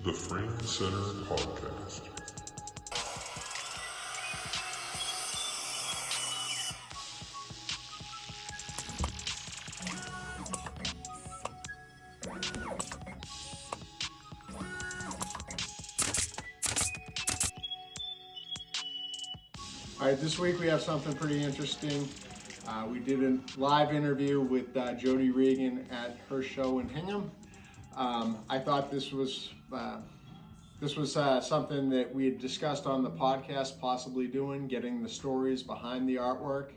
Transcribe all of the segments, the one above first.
The Frame Center Podcast. All right, this week we have something pretty interesting. We did a live interview with Jody Regan at her show in Hingham. I thought this was something that we had discussed on the podcast, possibly doing, getting the stories behind the artwork.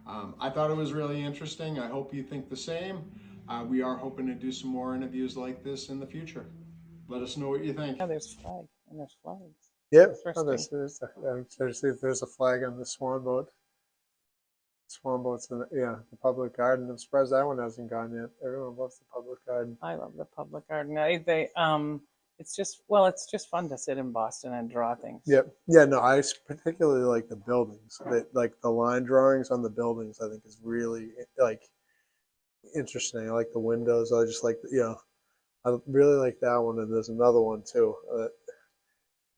I thought it was really interesting. I hope you think the same. We are hoping to do some more interviews like this in the future. Let us know what you think. Yeah, there's flag and there's flags. Yep. Interesting. I'm trying to see if there's a flag on the swan boat. Swan boat's in the public garden. I'm surprised that one hasn't gone yet. Everyone loves the public garden. I love the public garden. It's just fun to sit in Boston and draw things. Yep. Yeah. No, I particularly like the buildings. Like the line drawings on the buildings, I think is really interesting. I like the windows. I just like I really like that one. And there's another one too.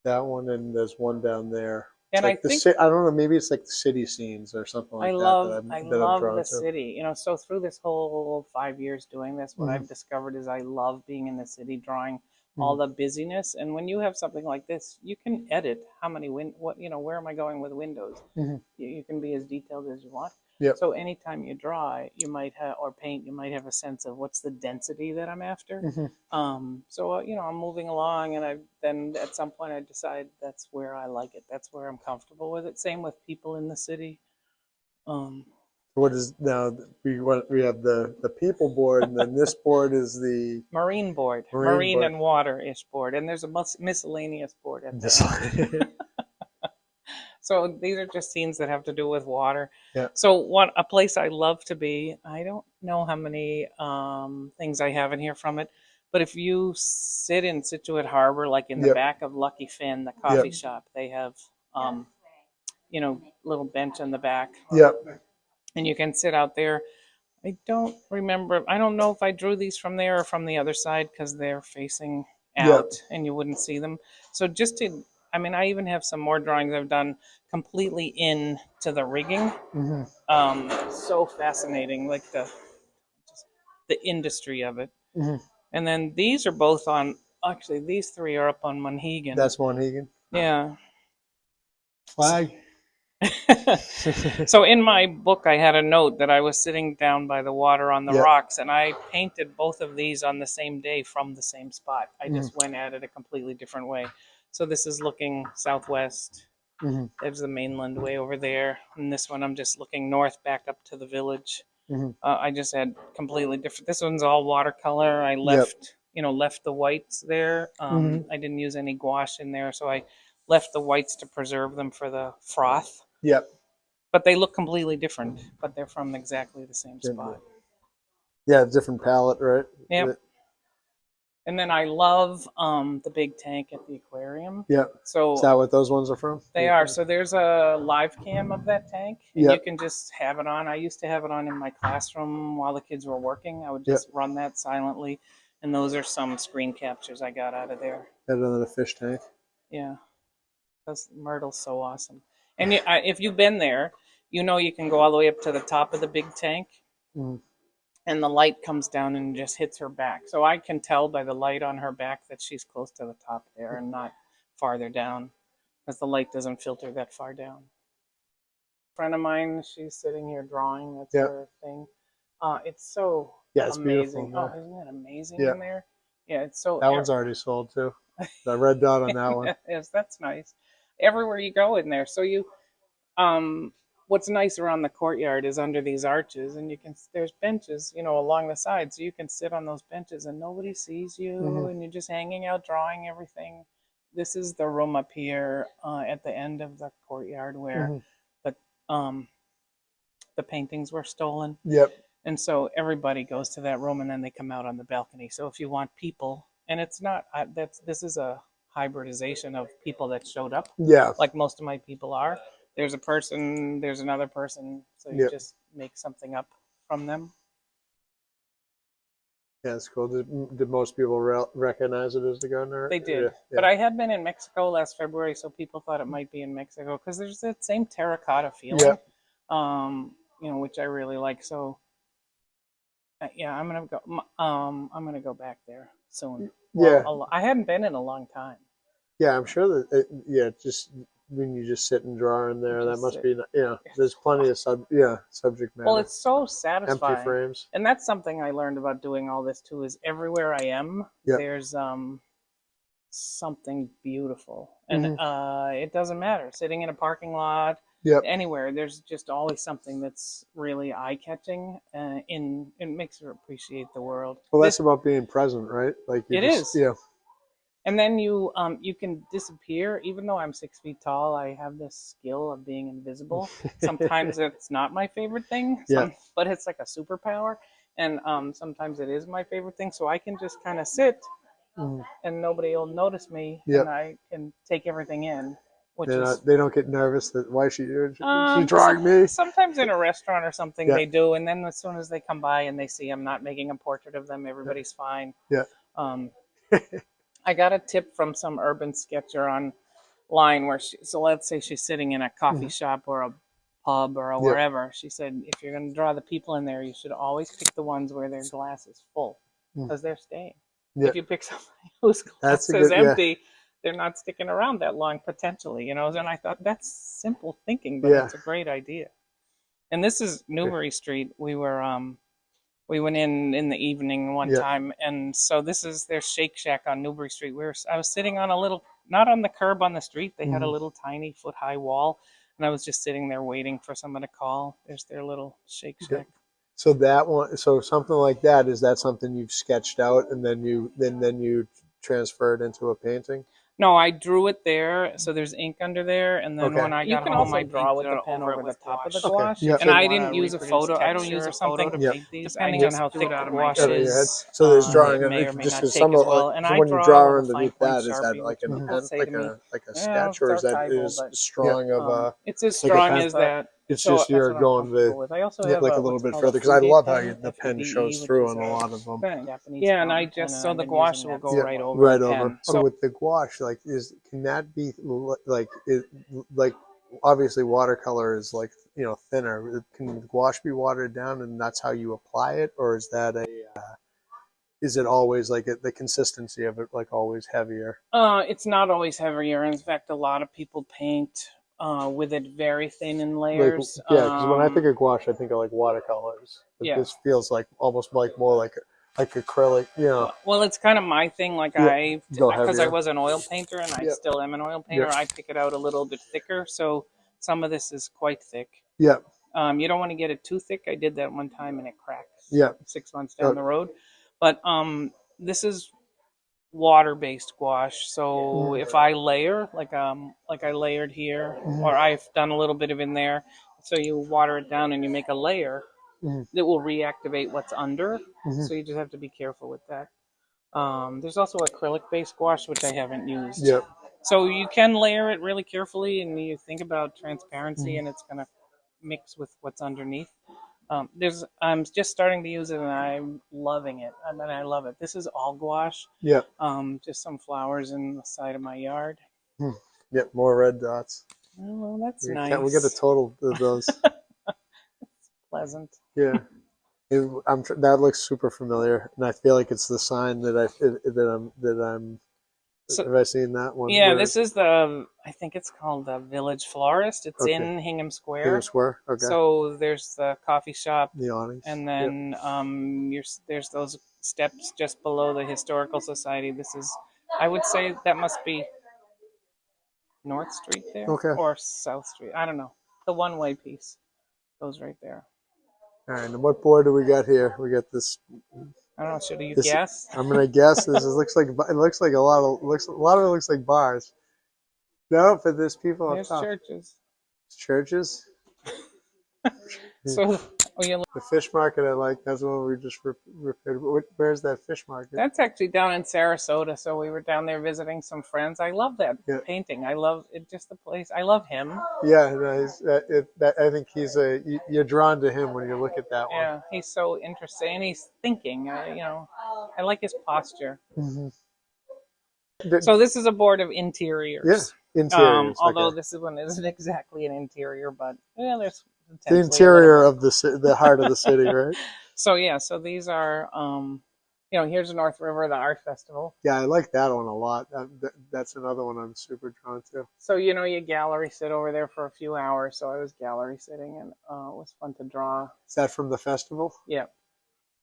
That one, and there's one down there. And like I think I don't know, maybe it's like the city scenes or something like I that. love drawn the to. city. So through this whole 5 years doing this, what Mhm. I've discovered is I love being in the city, drawing all the busyness. And when you have something like this, you can edit how many where am I going with windows? Mhm. You can be as detailed as you want. Yep. So anytime you draw, you might have, or paint, you might have a sense of what's the density that I'm after. So I'm moving along, and then at some point I decide that's where I like it. That's where I'm comfortable with it. Same with people in the city. What is now? We have the people board, and then this board is the Marine board, Marine marine board. and water-ish board, and there's a miscellaneous board at the So these are just scenes that have to do with water. Yeah. So a place I love to be, I don't know how many things I have in here from it, but if you sit in Situate Harbor, like in the Yep. back of Lucky Finn, the coffee shop, they have, little bench in the back, Yep. and you can sit out there. I don't remember. I don't know if I drew these from there or from the other side because they're facing out and you wouldn't see them. So I even have some more drawings I've done completely into the rigging. So fascinating, like the industry of it. And then these are both actually these three are up on Monhegan. That's Monhegan. Yeah. Flag. So in my book, I had a note that I was sitting down by the water on the rocks, and I painted both of these on the same day from the same spot. I just went at it a completely different way. So this is looking southwest. There's the mainland way over there. And this one, I'm just looking north back up to the village. I just had completely different. This one's all watercolor. I left the whites there. I didn't use any gouache in there, so I left the whites to preserve them for the froth. Yep. But they look completely different, but they're from exactly the same spot. Yeah, different palette, right? Yep. And then I love the big tank at the aquarium. Yep. So is that what those ones are from? They are. So there's a live cam of that tank, and you can just have it on. I used to have it on in my classroom while the kids were working. I would just run that silently, and those are some screen captures I got out of there. Better than a fish tank. Yeah. Because Myrtle's so awesome. And if you've been there, you can go all the way up to the top of the big tank, and the light comes down and just hits her back. So I can tell by the light on her back that she's close to the top there and not farther down, because the light doesn't filter that far down. A friend of mine, she's sitting here drawing. That's her thing. It's so it's amazing. beautiful. Oh, isn't that amazing in there? Yeah, it's so. That one's already sold too. The red dot on that one. Yes, that's nice. Everywhere you go in there. So what's nice around the courtyard is under these arches, and there's benches, along the sides, so you can sit on those benches and nobody sees you, and you're just hanging out, drawing everything. This is the room up here at the end of the courtyard where the paintings were stolen. Yep. And so everybody goes to that room, and then they come out on the balcony. So if you want people, and it's not this is a hybridization of people that showed up. Yeah. Like most of my people are. There's a person, there's another person, so you just make something up from them. Yeah, it's cool. Did most people recognize it as the Gardner? They did. Yeah. But I had been in Mexico last February, so people thought it might be in Mexico because there's that same terracotta feeling, Yeah. Which I really like. So, yeah, I'm gonna go. I'm gonna go back there soon. Yeah. Well, I hadn't been in a long time. Yeah, I'm sure that just when you just sit and draw in there, that Just must sit. be there's plenty of subject matter. Well, it's so Empty satisfying. frames. And that's something I learned about doing all this too. Is everywhere I am, Yep. there's something beautiful, and Mm-hmm. it doesn't matter. Sitting in a parking lot, Yep. anywhere, there's just always something that's really eye catching. It makes you appreciate the world. Well, that's about being present, right? Like It is. Yeah. And then you can disappear. Even though I'm 6 feet tall, I have this skill of being invisible. Sometimes it's not my favorite thing, but it's like a superpower. And sometimes it is my favorite thing. So I can just kind of sit, and nobody will notice me, and I can take everything in. They don't get nervous that why she she's drawing me. Sometimes in a restaurant or something they do, and then as soon as they come by and they see I'm not making a portrait of them, everybody's fine. Yeah. I got a tip from some urban sketcher online where so let's say she's sitting in a coffee shop or a pub or wherever. She said, if you're going to draw the people in there, you should always pick the ones where their glass is full because they're staying. If you pick somebody whose glass is empty, they're not sticking around that long potentially, And I thought that's simple thinking, but it's a great idea. And this is Newbury Street. We went in the evening one time, and so this is their Shake Shack on Newbury Street. I was sitting on a little, not on the curb on the street. They had a little tiny foot-high wall, and I was just sitting there waiting for someone to call. There's their little Shake Shack. So something like that, is that something you've sketched out and then you transferred into a painting? No, I drew it there, so there's ink under there, and then when I got home, I draw with the pen over the top of the gouache. And I didn't use a photo. I don't use a photo to paint these, depending on how thick the gouache is. So there's drawing may or may just not because take some as of well. And so I when you draw draw with a underneath fine that, point is that Sharpie, like which a sketch, or is that strong of a? It's as strong as that. It's just you're going I also have like a little bit further because I love how the pen shows through on a lot of them. Yeah, and I just so the gouache will go right over. Right over. So with the gouache, like, can that be like obviously watercolor is like thinner. Can the gouache be watered down and that's how you apply it, or is that is it always like the consistency of it like always heavier? It's not always heavier. In fact, a lot of people paint with it very thin in layers. Because when I think of gouache, I think of like watercolors. This feels like almost like more like acrylic. Well, it's kind of my thing. Like because I was an oil painter and I still am an oil painter. I pick it out a little bit thicker. So some of this is quite thick. Yeah. You don't want to get it too thick. I did that one time and it cracked. Yeah. 6 months down the road. But this is water-based gouache. So if I layer, like I layered here, or I've done a little bit of in there, so you water it down and you make a layer, that will reactivate what's under. So you just have to be careful with that. There's also acrylic-based gouache, which I haven't used. Yep. So you can layer it really carefully, and you think about transparency, and it's going to mix with what's underneath. I'm just starting to use it, and I'm loving it. I mean, I love it. This is all gouache. Yeah. Just some flowers in the side of my yard. Yep. More red dots. Oh, that's nice. We get a total of those. It's pleasant. Yeah. That looks super familiar, and I feel like it's the sign that I'm. So, have I seen that one? Yeah, this is I think it's called the Village Florist. It's in Hingham Square. Hingham Square, okay. So there's the coffee shop. The awnings. And then there's those steps just below the Historical Society. This is, I would say that must be North Street there. Okay. Or South Street. I don't know. The one-way piece goes right there. All right, and what board do we got here? We got this. I don't know. Should you guess? I'm gonna guess. This looks like a lot of it looks like bars. No, but there's people up top. Churches. Churches. So Oh, you The fish market I like. That's the one we just repaired. Where's that fish market? That's actually down in Sarasota. So we were down there visiting some friends. I love that Yeah. painting. I love it. Just the place. I love him. Yeah, no, I think you're drawn to him when you look at that one. Yeah, he's so interesting, and he's thinking. I like his posture. Mm-hmm. So this is a board of interiors. Yeah, interiors. Although okay. this one isn't exactly an interior, but there's The interior of the heart of the city, right? So so these are, here's North River, the art festival. Yeah, I like that one a lot. That's another one I'm super drawn to. So you gallery sit over there for a few hours. So I was gallery sitting, and it was fun to draw. Is that from the festival? Yeah.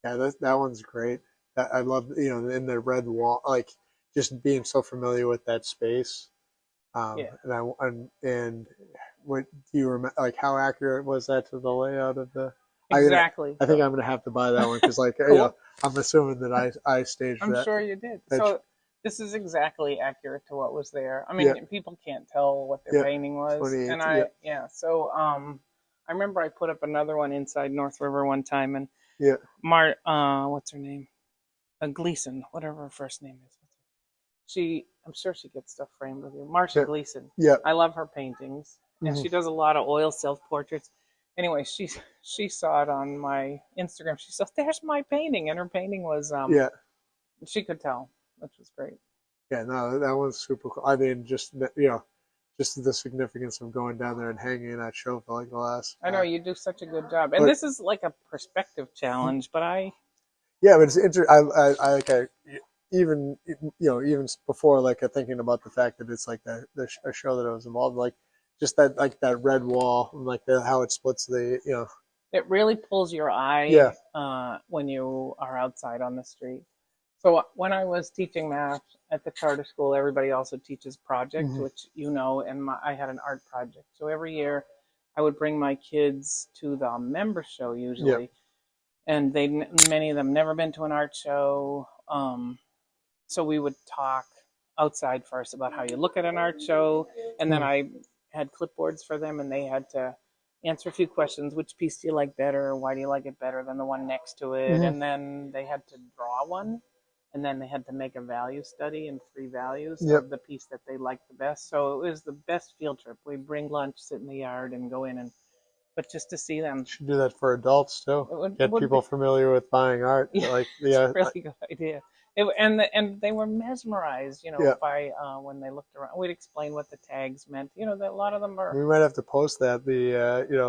Yeah, that one's great. I love in the red wall, like just being so familiar with that space. Yeah. And what do you remember? Like, how accurate was that to the layout of the? Exactly. I think I'm gonna have to buy that one because, like, Cool. I'm assuming that I staged that. I'm sure you did. So this is exactly accurate to what was there. I mean, people can't tell what their painting was, and So I remember I put up another one inside North River one time, and what's her name? Gleason, whatever her first name is. I'm sure she gets stuff framed with you. Marcia Gleason. Yeah. I love her paintings, and she does a lot of oil self-portraits. Anyway, she saw it on my Instagram. She said, "There's my painting," and her painting was she could tell, which was great. Yeah, no, that one's super cool. I mean, just the significance of going down there and hanging in that show for like the last. I know you do such a good job, and this is like a perspective challenge. But but it's interesting. Even before thinking about the fact that it's like a show that I was involved in, like just that red wall and like how it splits it really pulls your eye when you are outside on the street. So when I was teaching math at the charter school, everybody also teaches projects, which and I had an art project. So every year I would bring my kids to the member show usually, and many of them never been to an art show. So we would talk outside first about how you look at an art show, and then I had clipboards for them, and they had to answer a few questions. Which piece do you like better? Why do you like it better than the one next to it? And then they had to draw one, and then they had to make a value study and 3 values of the piece that they liked the best. So it was the best field trip. We'd bring lunch, sit in the yard, and go in but just to see them. You should do that for adults too. Get people familiar with buying art. It's a really good idea. And they were mesmerized, by when they looked around. We'd explain what the tags meant. That a lot of them are. We might have to post that.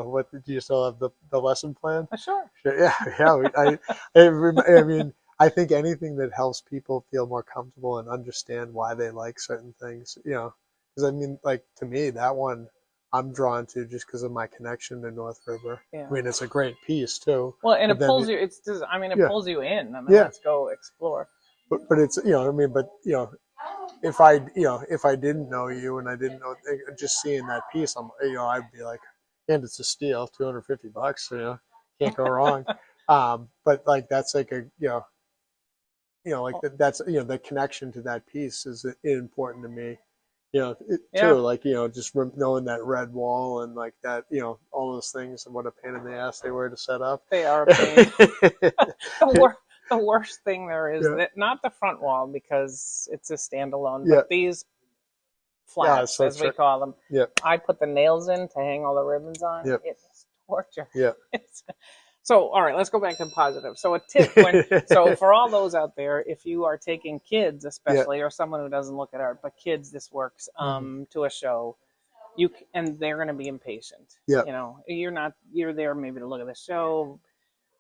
What do you still have the lesson plan? Sure. Yeah. I mean, I think anything that helps people feel more comfortable and understand why they like certain things, because I mean, like to me, that one I'm drawn to just because of my connection to North River. Yeah. I mean, it's a great piece too. Well, and it pulls you. It's just, pulls you in. I mean, let's go explore. But it's if I didn't know you and I didn't know, just seeing that piece, I'd be like, and it's a steal, $250, can't go wrong. But like that's like that's the connection to that piece is important to me. Too, like, just knowing that red wall and like that, all those things and what a pain in the ass they were to set up. They are a pain. The worst thing there is that not the front wall because it's a standalone, but these flaps, as we call them. Yeah. I put the nails in to hang all the ribbons on. Yep. It's torture. Yeah. So, all right, let's go back to positive. So a tip, so for all those out there, if you are taking kids especially, or someone who doesn't look at art, but kids, this works, to a show, and they're going to be impatient. Yeah. You're there maybe to look at the show.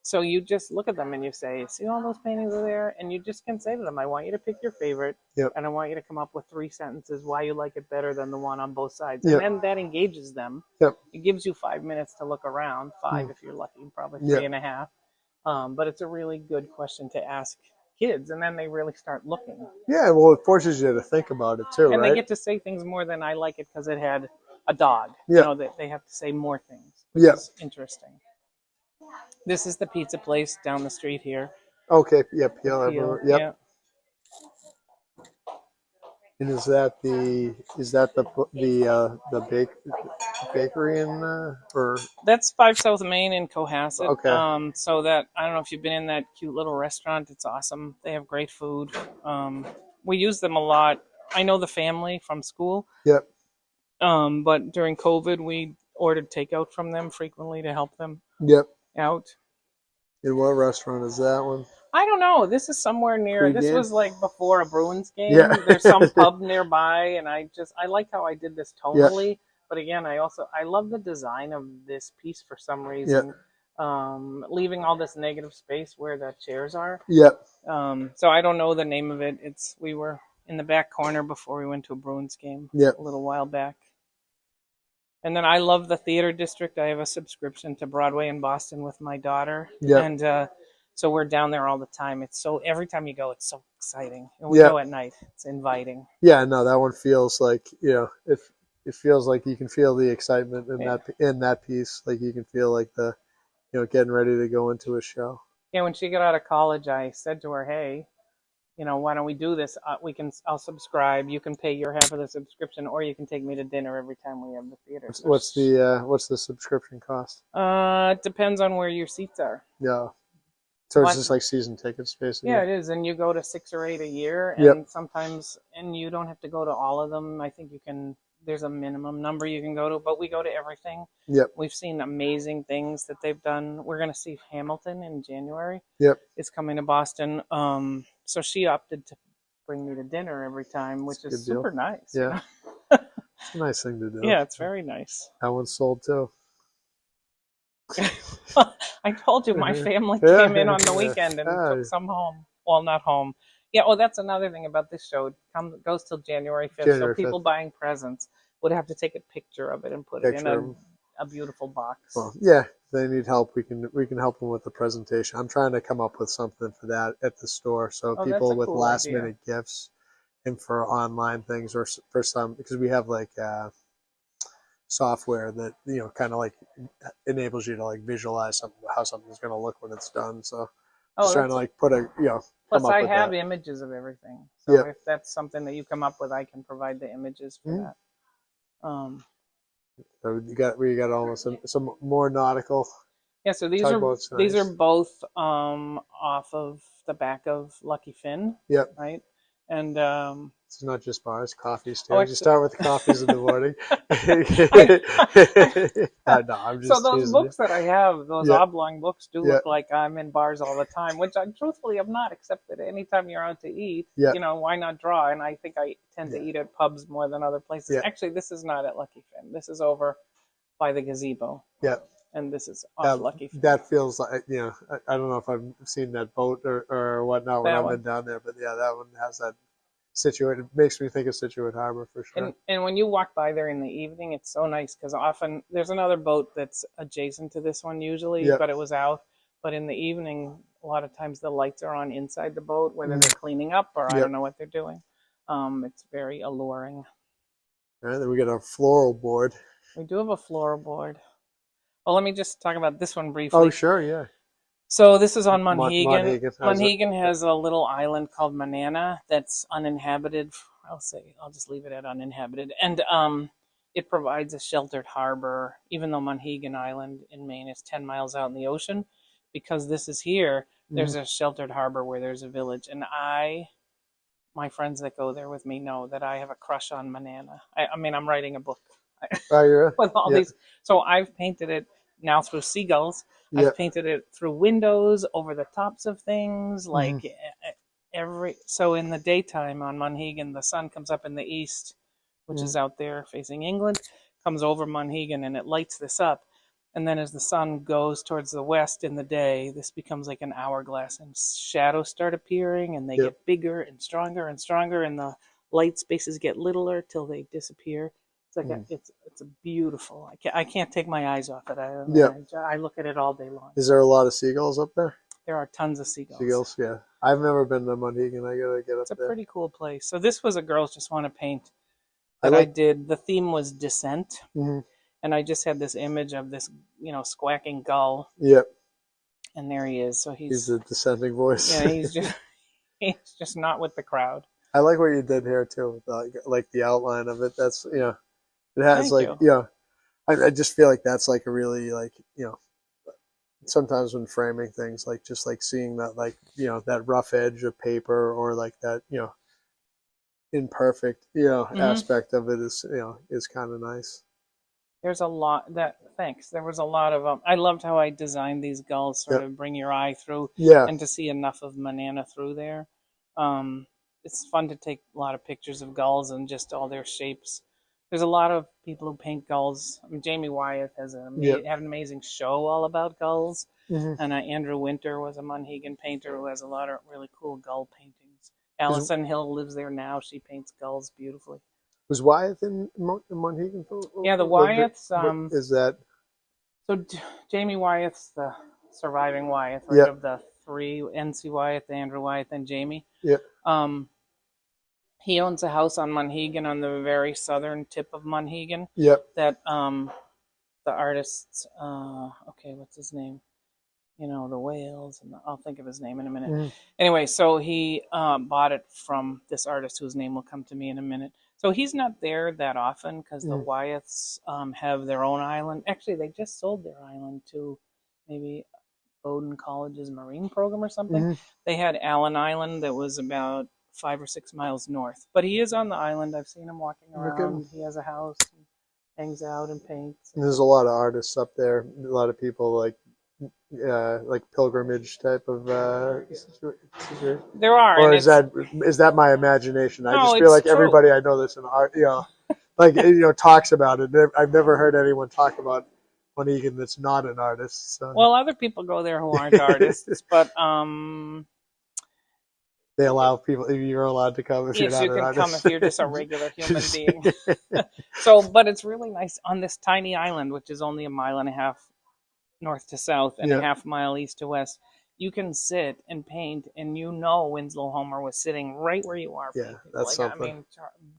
So you just look at them and you say, see all those paintings are there? And you just can say to them, I want you to pick your favorite, and I want you to come up with 3 sentences why you like it better than the one on both sides. And then that engages them. It gives you 5 minutes to look around, 5 if you're lucky, probably 3.5. But it's a really good question to ask kids, and then they really start looking. Yeah, well, it forces you to think about it too, and right? they get to say things more than I like it because it had a dog. They have to say more things, which is interesting. This is the pizza place down the street here. Okay. Yep. Yep. Yeah. And is that the bake? bakery in or That's 5 South Main in Cohasset. Okay. So that, I don't know if you've been in that cute little restaurant. It's awesome. They have great food. We use them a lot. I know the family from school. Yep. But during COVID, we ordered takeout from them frequently to help them Yep. out. And what restaurant is that one? I don't know. This is somewhere near. This Pre-game? was like before a Bruins game. Yeah. There's some pub nearby, and I like how I did this tonally. Yep. But again, I love the design of this piece for some reason. Yep. Leaving all this negative space where the chairs are. Yep. So I don't know the name of it. We were in the back corner before we went to a Bruins game Yep. a little while back. And then I love the theater district. I have a subscription to Broadway in Boston with my daughter. Yep. And so we're down there all the time. Every time you go, it's so exciting. And we Yep. go at night. It's inviting. Yeah, no, that one feels like, it feels like you can feel the excitement in that piece. Like you can feel like getting ready to go into a show. Yeah, when she got out of college, I said to her, hey, why don't we do this? I'll subscribe. You can pay your half of the subscription, or you can take me to dinner every time we have the theater. What's the subscription cost? It depends on where your seats are. Yeah. So it's just like season tickets, basically. Yeah, it is. And you go to 6 or 8 a year, and Yep. sometimes, and you don't have to go to all of them. I think there's a minimum number you can go to, but we go to everything. Yep. We've seen amazing things that they've done. We're going to see Hamilton in January. Yep. It's coming to Boston. So she opted to bring me to dinner every time, which is super nice. Yeah. It's a nice thing to do. Yeah, it's very nice. That one's sold too. I told you my family came in on the weekend and took some home. Well, not home. Yeah, that's another thing about this show. It goes till January 5th. So people buying presents would have to take a picture of it and put it in a beautiful box. Well, yeah, if they need help, we can help them with the presentation. I'm trying to come up with something for that at the store. So people with last minute gifts and for online things, or for some, because we have like software that kind of like enables you to like visualize how something's going to look when it's done. So just trying to like put a plus I have images of everything. So if that's something that you come up with, I can provide the images for that. So we got almost some more nautical. Yeah, so these are both off of the back of Lucky Finn. Yep. Right. And it's not just bars, coffees too. Actually, you start with the coffees in the morning. No, I'm just so those books that I have, those oblong books, do look like I'm in bars all the time, which I truthfully am not. Except that anytime you're out to eat, why not draw? And I think I tend to eat at pubs more than other places. Yeah. Actually, this is not at Lucky Finn. This is over by the gazebo. Yeah. And this is off Lucky Finn. That feels like I don't know if I've seen that boat or whatnot when I've been down there, but yeah, that one has that. It makes me think of Situate Harbor for sure. And when you walk by there in the evening, it's so nice because often there's another boat that's adjacent to this one usually, but it was out. But in the evening, a lot of times the lights are on inside the boat, whether they're cleaning up or I don't know what they're doing. It's very alluring. All right, then we got a floral board. We do have a floral board. Well, let me just talk about this one briefly. Oh, sure, yeah. So this is on Monhegan. Monhegan has a little island called Manana that's uninhabited. I'll just leave it at uninhabited. And it provides a sheltered harbor, even though Monhegan Island in Maine is 10 miles out in the ocean. Because this is here, there's a sheltered harbor where there's a village. And my friends that go there with me know that I have a crush on Manana. I mean, I'm writing a book with all these. So I've painted it now through seagulls. I've painted it through windows, over the tops of things, like so in the daytime on Monhegan, the sun comes up in the east, which is out there facing England, comes over Monhegan and it lights this up. And then as the sun goes towards the west in the day, this becomes like an hourglass and shadows start appearing and they get bigger and stronger, and the light spaces get littler till they disappear. It's like it's a beautiful. I can't take my eyes off it. I look at it all day long. Is there a lot of seagulls up there? There are tons of seagulls. Seagulls, yeah. I've never been to Monhegan. I gotta get up there. It's a pretty cool place. So this was a Girls Just Want to Paint that I did. The theme was descent, and I just had this image of this, squawking gull. Yep. And there he is. So he's the descending voice. Yeah, he's just not with the crowd. I like what you did here too, with like the outline of it. That's it has I just feel like that's like a really like, sometimes when framing things, like just like seeing that, like, that rough edge of paper, or like that, imperfect, aspect of it is kind of nice. There's a lot that, thanks. There was a lot of, I loved how I designed these gulls, sort Yep. of bring your eye through, Yeah. and to see enough of Manana through there. It's fun to take a lot of pictures of gulls and just all their shapes. There's a lot of people who paint gulls. I mean, Jamie Wyeth has Yep. had an amazing show all about gulls. Mm-hmm. And Andrew Winter was a Monhegan painter who has a lot of really cool gull paintings. Allison Hill lives there now. She paints gulls beautifully. Was Wyeth in Monhegan? Yeah, the Wyeths. Is that? So Jamie Wyeth's the surviving Wyeth, right? Yep. Of the three, NC Wyeth, Andrew Wyeth, and Jamie. Yep. He owns a house on Monhegan, on the very southern tip of Monhegan. Yep. That the artist, okay, what's his name? The whales, and I'll think of his name in a minute. Mm. Anyway, so he bought it from this artist whose name will come to me in a minute. So he's not there that often because the Wyeths have their own island. Actually, they just sold their island to maybe Bowdoin College's marine program or something. Mm-hmm. They had Allen Island that was about 5 or 6 miles north. But he is on the island. I've seen him walking around. He has a house, and hangs out and paints. And there's a lot of artists up there. A lot of people like pilgrimage type of. There are. Or is that my imagination? I No, just feel like it's true. everybody I know that's an art, talks about it. I've never heard anyone talk about Monhegan that's not an artist. So. Well, other people go there who aren't artists, but they allow people. You're allowed to come if you're not an artist. Yes, you can come if you're just a regular human being. So, but it's really nice on this tiny island, which is only 1.5 miles north to south and a half mile east to west. You can sit and paint, and Winslow Homer was sitting right where you are. Yeah, that's something. I mean,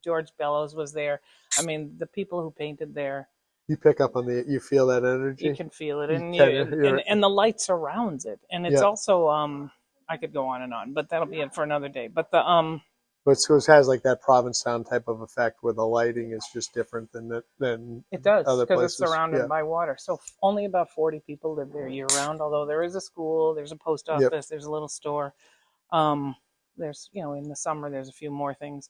George Bellows was there. I mean, the people who painted there. You pick up on you feel that energy. You can feel it, and the light surrounds it, and it's also I could go on and on, but that'll be it for another day. But But it has like that Provincetown type of effect where the lighting is just different than it does, other places. Because it's surrounded by water. So only about 40 people live there year round. Although there is a school, there's a post office, there's a little store. There's in the summer there's a few more things,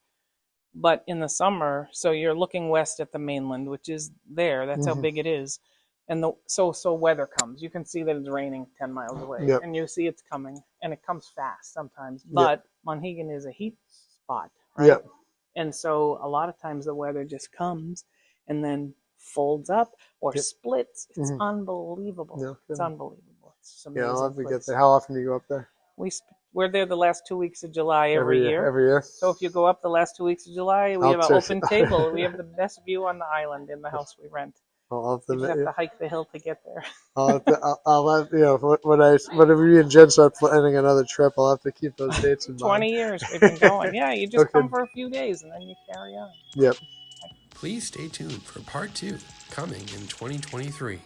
but in the summer, so you're looking west at the mainland, which is there. That's how big it is. And so weather comes. You can see that it's raining 10 miles away, and you see it's coming, and it comes fast sometimes. But Monhegan is a heat spot, right? Yep. And so a lot of times the weather just comes and then folds up or splits. It's unbelievable. Yeah, it's unbelievable. It's amazing. I'll have to get there. How often do you go up there? We're there the last 2 weeks of July every year. Every year. So if you go up the last 2 weeks of July, we have an open table. We have the best view on the island in the house we rent. You just have to hike the hill to get there. I'll have whenever you and Jen start planning another trip, I'll have to keep those dates in mind. 20 years we've been going. Yeah, you just come for a few days and then you carry on. Yep. Please stay tuned for part 2 coming in 2023.